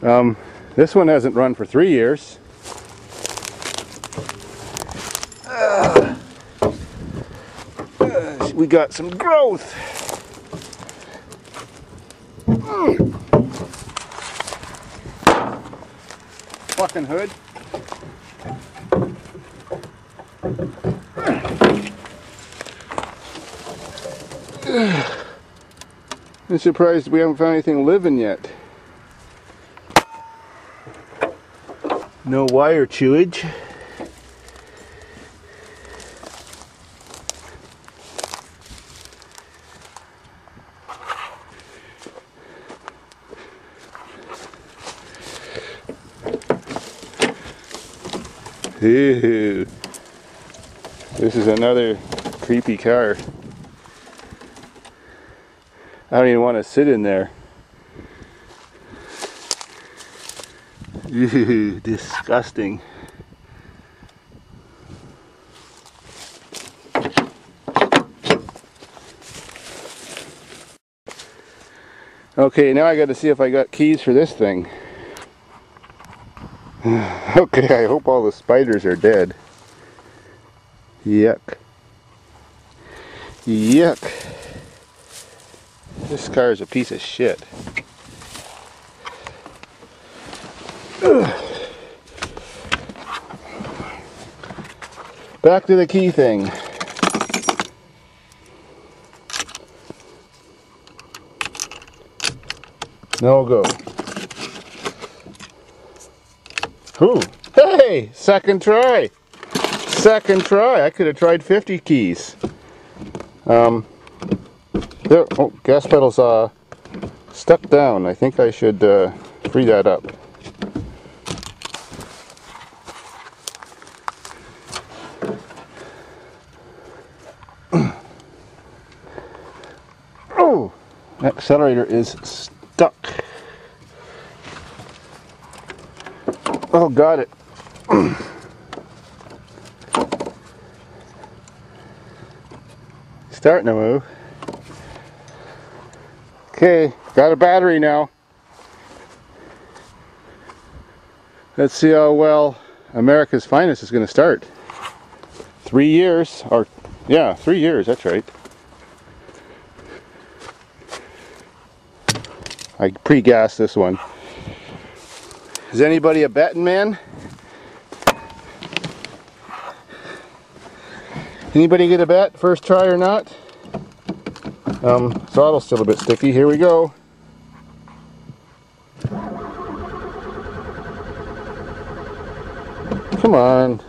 This one hasn't run for 3 years. We got some growth. Fucking hood. I'm surprised we haven't found anything living yet. No wire chewage. Ew. This is another creepy car. I don't even want to sit in there. Ew, disgusting. Okay, now I got to see if I got keys for this thing. Okay, I hope all the spiders are dead. Yuck. Yuck. This car is a piece of shit. Ugh. Back to the key thing. No go. Ooh. Hey! Second try! Second try! I could have tried 50 keys. There, oh, gas pedal's stuck down. I think I should free that up. Oh! Accelerator is stuck. Oh, got it. Starting to move. Okay, got a battery now. Let's see how well America's Finest is going to start. 3 years, or yeah, 3 years, that's right. I pre-gassed this one. Is anybody a betting man? Anybody get a bet? First try or not? Throttle's still a bit sticky. Here we go. Come on.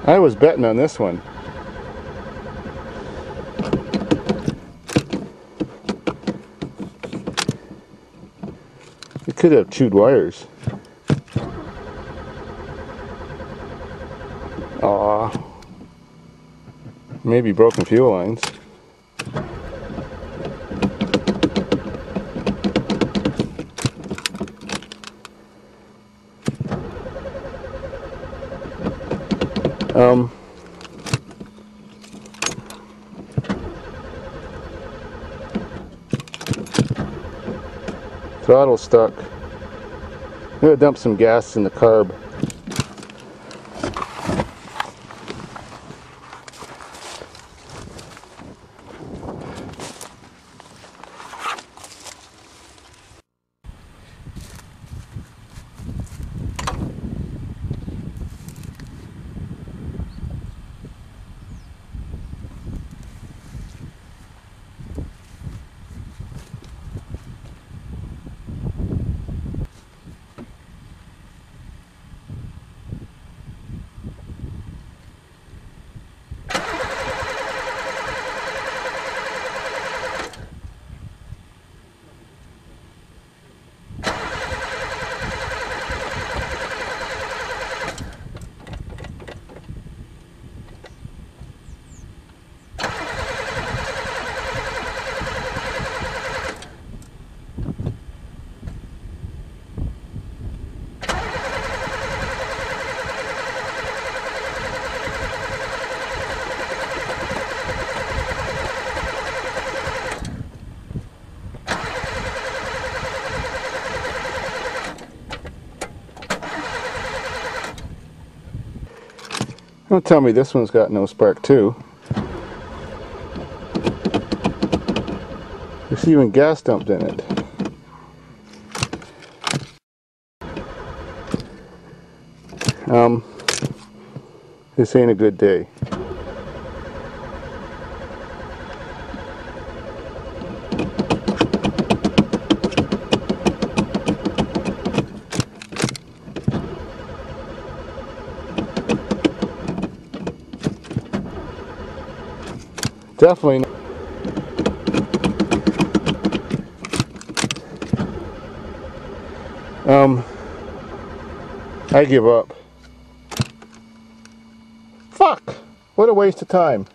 I was betting on this one. It could have chewed wires. Aw. Maybe broken fuel lines. Throttle stuck. I'm gonna dump some gas in the carb. Don't tell me this one's got no spark too. There's even gas dumped in it. This ain't a good day. Definitely not. I give up. Fuck! What a waste of time.